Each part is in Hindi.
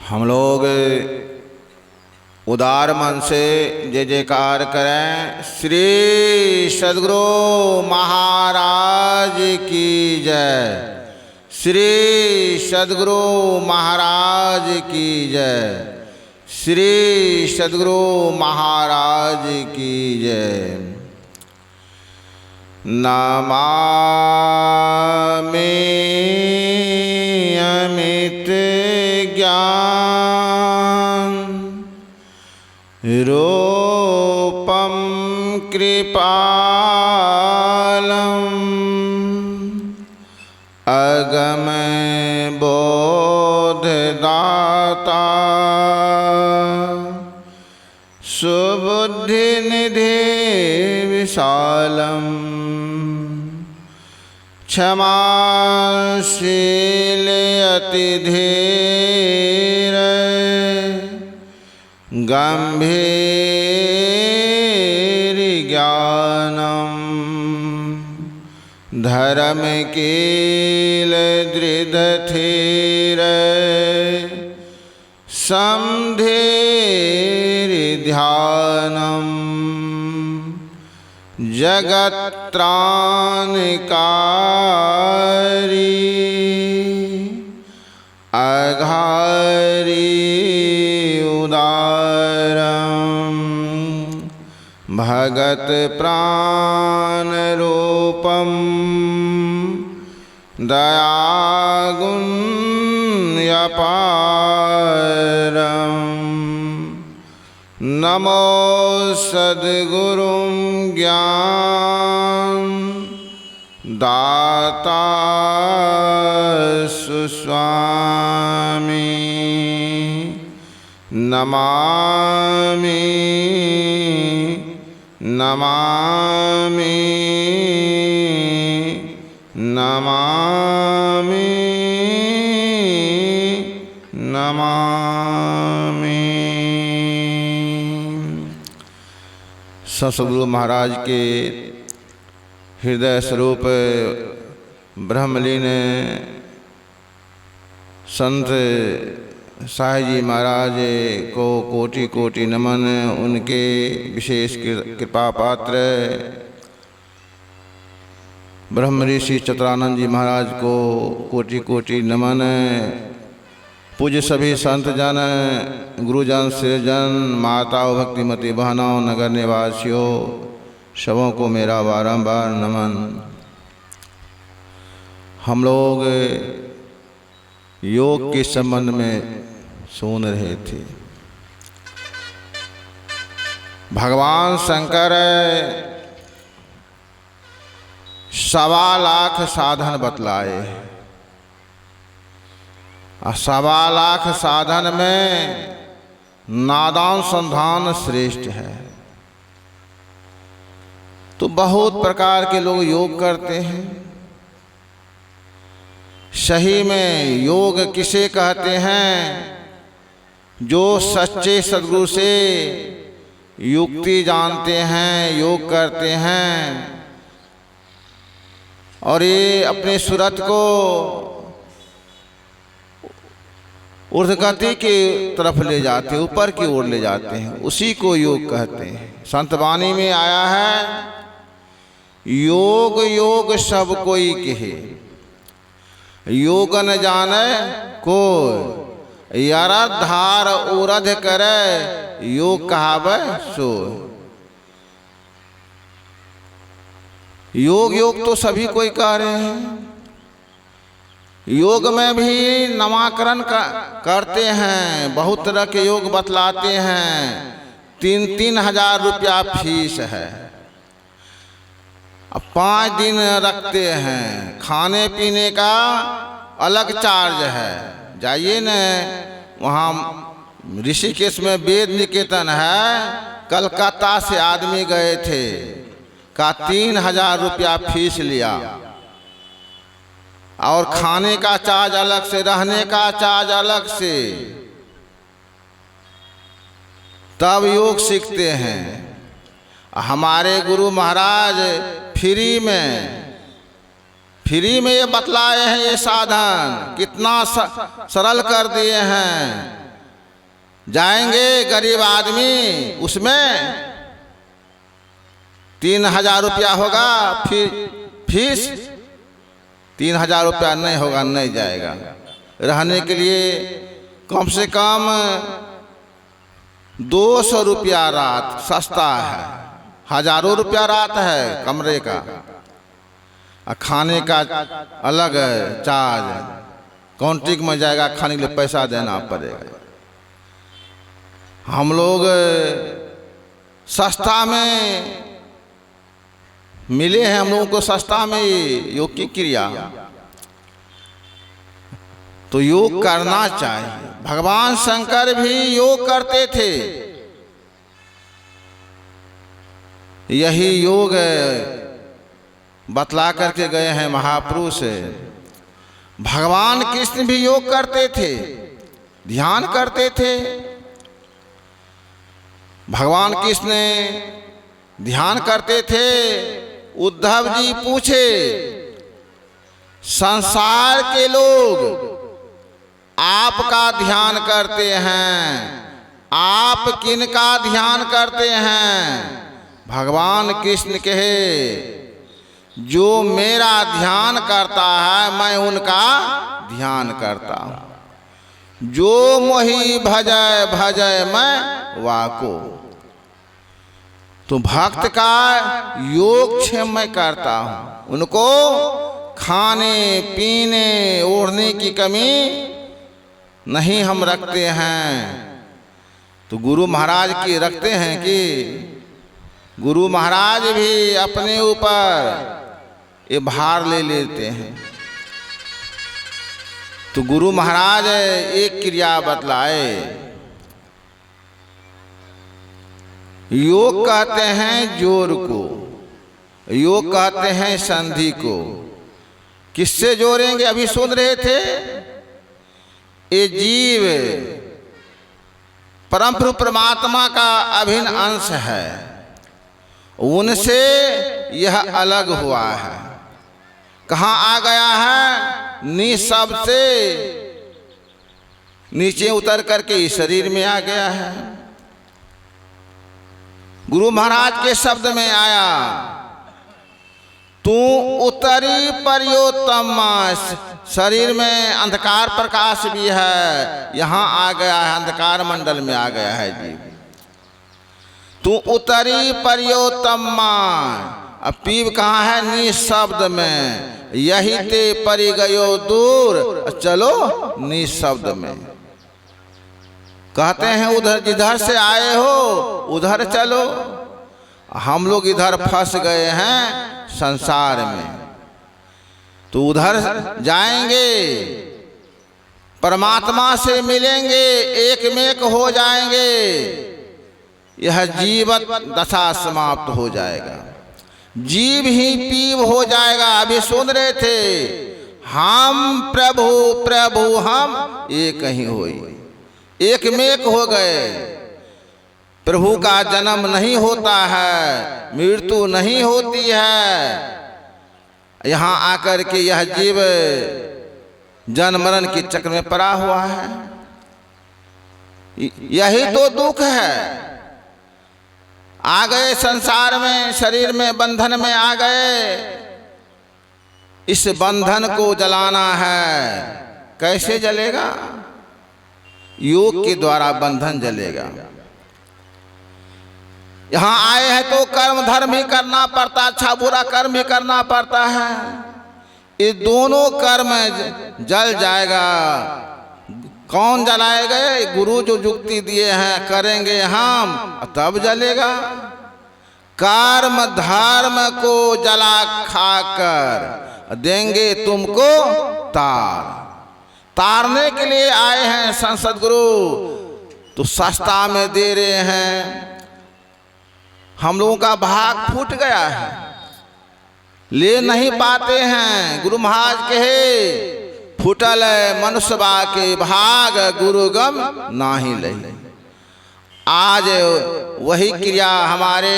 हम लोग उदार मन से जय जयकार करें। श्री सद्गुरु महाराज की जय। श्री सद्गुरु महाराज की जय। श्री सद्गुरु महाराज की जय। नमामि अमित ज्ञान रूपं कृपालम् अगम बोधदाता सुबुद्धिनिधि विशालम् क्षमाशील अतिधीर गंभीर ज्ञानम् धर्म कील दृढ़ थीर समधीर ध्यानम् जगत्त्राणकारी अघारी उदारम् भगत प्राण रूपम् दयागुण्यपारम् नमो सद्गुरुं ज्ञान दाता सुस्वामी नमामि नमामि नमामि नमामि। सद्गुरु महाराज के हृदय स्वरूप ब्रह्मलीन संत साईं जी महाराज को कोटि कोटि नमन। उनके विशेष कृपा पात्र ब्रह्म ऋषि चतुरानंद जी महाराज को कोटि कोटि नमन। पूज्य सभी संत जन, गुरुजन, श्रीजन, माताओं, भक्तिमती बहनों, नगर निवासियों, सबों को मेरा बारंबार नमन। हम लोग योग के संबंध में सुन रहे थे। भगवान शंकर 1.25 लाख साधन बतलाए। 1.25 लाख साधन में नादानुसंधान श्रेष्ठ है। तो बहुत प्रकार के लोग योग करते हैं। सही में योग किसे कहते हैं? जो सच्चे सद्गुरु से युक्ति जानते हैं, योग करते हैं और ये अपने सूरत को ऊर्ध्वगति की तरफ ले जाते हैं, ऊपर की ओर ले जाते हैं, उसी को योग कहते हैं। संत वाणी में आया है, योग योग सब कोई कहे, योग न जाने को यारद धार उरध करे, योग कहावे सो। योग योग तो सभी कोई कह रहे हैं। योग में भी नामकरण करते हैं, बहुत तरह के योग बतलाते हैं। 3-3 हजार रुपया फीस है। अब 5 दिन रखते हैं। खाने पीने का अलग चार्ज है। जाइए न, वहाँ ऋषिकेश में वेद निकेतन है, कलकत्ता से आदमी गए थे, का 3,000 रुपया फीस लिया और खाने का चार्ज अलग से, रहने का चार्ज अलग से, तब योग सीखते हैं। हमारे गुरु महाराज फ्री में ये बतलाए हैं। ये साधन कितना सरल कर दिए हैं। जाएंगे गरीब आदमी, उसमें 3,000 रुपया होगा, फिर फीस 3,000 रुपया नहीं होगा, नहीं जाएगा। रहने के लिए कम से कम 200 रुपया रात, सस्ता है। हजारों रुपया रात है कमरे का, और खाने का अलग चार्ज, काउंटिंग में जाएगा, खाने के लिए पैसा देना पड़ेगा। हम लोग सस्ता में मिले हैं, हम लोगों को सस्ता में योग की क्रिया, तो योग करना चाहिए। भगवान शंकर भी योग करते थे, यही योग बतला करके गए हैं महापुरुष। भगवान कृष्ण भी योग करते थे, ध्यान करते थे। भगवान कृष्ण ध्यान करते थे। उद्धव जी पूछे, संसार के लोग आपका ध्यान करते हैं, आप किनका ध्यान करते हैं? भगवान कृष्ण कहे, जो मेरा ध्यान करता है मैं उनका ध्यान करता हूँ। जो मोहि भजय भजय मैं वाको। तो भक्त का योग क्षेम मैं करता हूँ, उनको खाने पीने ओढ़ने की कमी नहीं हम रखते हैं। तो गुरु महाराज की रखते हैं कि गुरु महाराज भी अपने ऊपर ये भार ले लेते हैं। तो गुरु महाराज एक क्रिया बतलाए। योग कहते हैं जोर को, योग कहते हैं संधि को। किससे जोड़ेंगे? अभी सुन रहे थे, ये जीव परम प्रभु परमात्मा का अभिन्न अंश है, उनसे यह अलग हुआ है। कहाँ आ गया है? निःशब्द से नीचे उतर करके इस शरीर में आ गया है। गुरु महाराज के शब्द में आया, तू उतरी पर्योत्तमा। शरीर में अंधकार प्रकाश भी है, यहाँ आ गया है, अंधकार मंडल में आ गया है जीव। तू उतरी पर्योत्तमा। अब पीव कहाँ है? निःशब्द में। यही ते परि गयो दूर, चलो निःशब्द में। कहते हैं उधर जिधर से आए हो उधर चलो। हम लोग इधर फंस गए हैं संसार में, तो उधर जाएंगे, परमात्मा से मिलेंगे, एक में एक हो जाएंगे, यह जीवत दशा समाप्त हो जाएगा, जीव ही पीव हो जाएगा। अभी सुन रहे थे, हम प्रभु प्रभु हम एक ही होई, एक में एक हो गए। प्रभु का जन्म नहीं होता है, मृत्यु नहीं होती है। यहाँ आकर के यह जीव जन्म मरण के चक्र में पड़ा हुआ है। यही तो दुख है। आ गए संसार में, शरीर में, बंधन में आ गए। इस बंधन को जलाना है। कैसे जलेगा? योग के द्वारा बंधन जलेगा। यहाँ आए हैं तो कर्म धर्म भी करना पड़ता, अच्छा बुरा कर्म भी करना पड़ता है। ये दोनों कर्म जल जाएगा। कौन जलाएगा? गुरु जो जुक्ति दिए हैं, करेंगे हम तब जलेगा। कर्म धर्म को जला खाकर देंगे तुमको तार। तारने के लिए आए हैं संसद गुरु, तो सस्ता में दे रहे हैं। हम लोगों का भाग फूट गया है, ले नहीं पाते हैं। गुरु महाराज कहे, फूटल मनुष्य के भाग गुरुगम नाही ले। आज वही क्रिया हमारे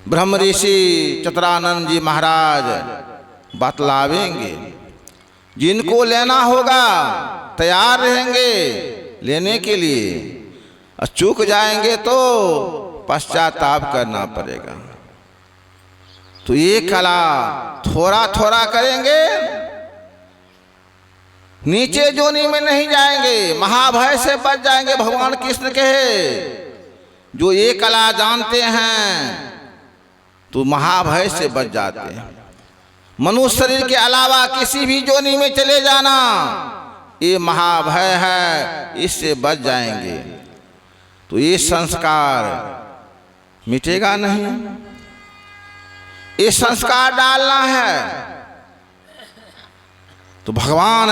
ब्रह्म ऋषि चित्रानंद जी महाराज बतलावेंगे। जिनको लेना होगा तैयार रहेंगे लेने के लिए, और चूक जाएंगे तो पश्चाताप करना पड़ेगा। तो ये कला थोड़ा थोड़ा करेंगे, नीचे जोनी में नहीं जाएंगे, महाभय से बच जाएंगे। भगवान कृष्ण कहे जो ये कला जानते हैं तो महाभय से बच जाते हैं। मनुष्य शरीर के अलावा किसी भी जोनी में चले जाना ये महाभय है, इससे बच जाएंगे। तो ये संस्कार मिटेगा नहीं, ये संस्कार डालना है। तो भगवान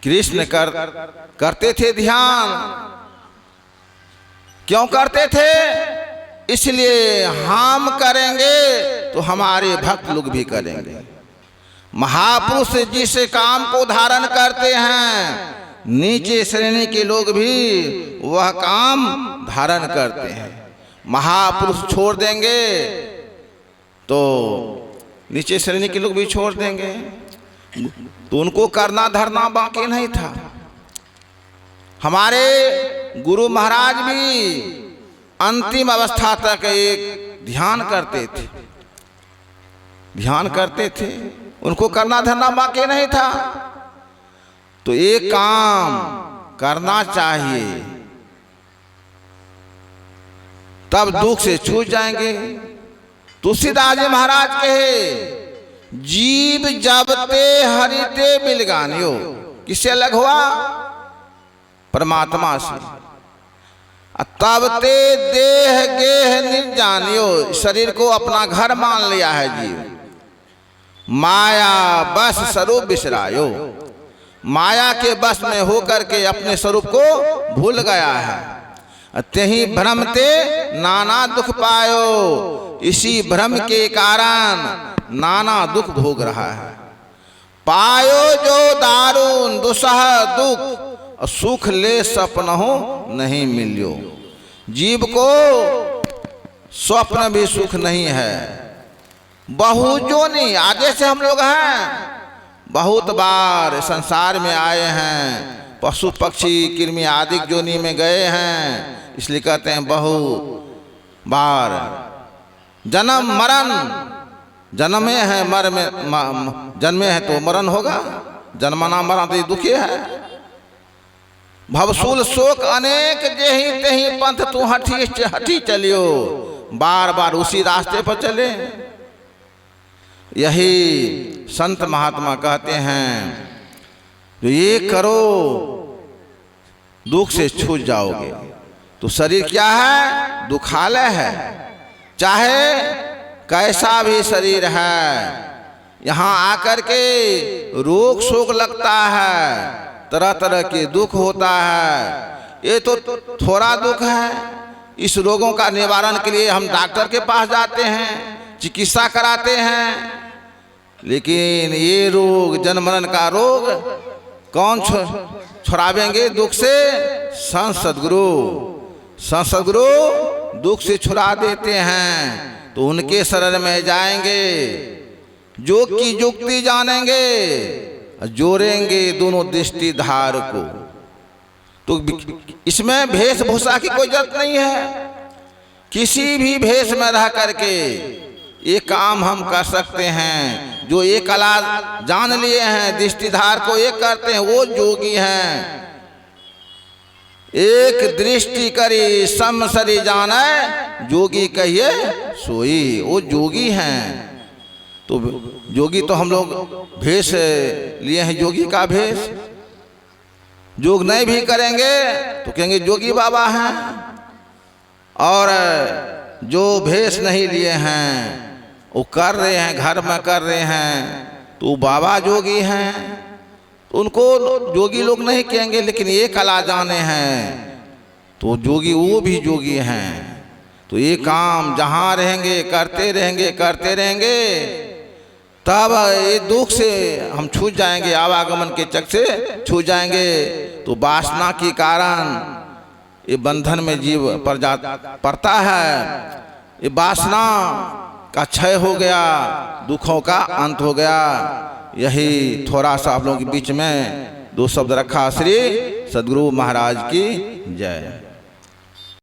कृष्ण करते थे ध्यान। क्यों करते थे? इसलिए हम करेंगे तो हमारे भक्त लोग भी करेंगे। महापुरुष जिस काम को धारण करते हैं, नीचे श्रेणी के लोग भी वह काम धारण करते हैं। महापुरुष छोड़ देंगे तो नीचे श्रेणी के लोग भी छोड़ देंगे। तो उनको करना धरना बाकी नहीं था। हमारे गुरु महाराज भी अंतिम अवस्था तक एक ध्यान करते थे, उनको करना धरना बाकी नहीं था। तो एक काम करना चाहिए, तब दुख से छूट जाएंगे। तुलसीदास जी महाराज कहे जीव जबते हरिते मिलगानियो, किससे अलग हुआ? परमात्मा से। तब ते देह गेह निर्जानियो, शरीर को अपना घर मान लिया है जीव। माया बस स्वरूप बिसरायो, माया के बस में होकर के अपने स्वरूप को भूल गया है। तेहि भ्रम ते नाना दुख पायो, इसी भ्रम के कारण नाना दुख भोग रहा है। पायो जो दारुण दुसह दुख, सुख ले सपन हो नहीं मिलियो। जीव को स्वप्न भी सुख नहीं है। बहुजोनी आगे से हम लोग हैं, बहुत बार संसार में आए हैं, पशु पक्षी कृमि आदि जोनी में गए हैं, इसलिए कहते हैं बहु बार। जन्म मरण, जन्मे है मर में जन्मे है तो मरण होगा, जन्मना मरण तो दुखी है। भवसूल शोक अनेक जेहि तेहि पंथ तू हठी चलियो, बार बार उसी रास्ते पर चले। यही संत महात्मा कहते हैं जो ये करो दुख से छूट जाओगे। तो शरीर क्या है? दुखालय है। चाहे कैसा भी शरीर है, यहाँ आकर के रोग शोक लगता है, तरह तरह के दुख होता है। ये तो थोड़ा दुख है। इस रोगों का निवारण के लिए हम डॉक्टर के पास जाते हैं, चिकित्सा कराते हैं, लेकिन ये रोग जन्म मरण का रोग कौन छुड़ावेंगे दुख से? संत सद्गुरु दुख से छुड़ा देते हैं। तो उनके शरण में जाएंगे, योग की युक्ति जानेंगे, जोड़ेंगे दोनों दृष्टि धार को। तो इसमें वेशभूषा की कोई जरूरत नहीं है। किसी भी भेष में रह करके ये काम हम कर सकते हैं। जो ये कला जान लिए हैं, दृष्टिधार को एक करते हैं, वो योगी हैं। एक दृष्टि करी समसरी जाने, जोगी कहिए सोई, वो जोगी हैं। तो जोगी तो हम लोग भेष लिए हैं, जोगी का भेष। योग नहीं भी करेंगे तो कहेंगे जोगी बाबा हैं, और जो भेष नहीं लिए हैं वो कर रहे हैं, घर में कर रहे हैं, तो बाबा जोगी हैं। तो उनको जोगी लोग नहीं कहेंगे, लेकिन ये कला जाने हैं तो जोगी, वो भी जोगी हैं। तो ये काम जहाँ रहेंगे करते रहेंगे, तब ये दुख से हम छूट जाएंगे, आवागमन के चक से छूट जाएंगे। तो वासना के कारण ये बंधन में जीव पड़ता है। ये वासना का क्षय हो गया, दुखों का अंत हो गया। यही थोड़ा सा आप लोगों के बीच में दो शब्द रखा। श्री सद्गुरु महाराज की जय।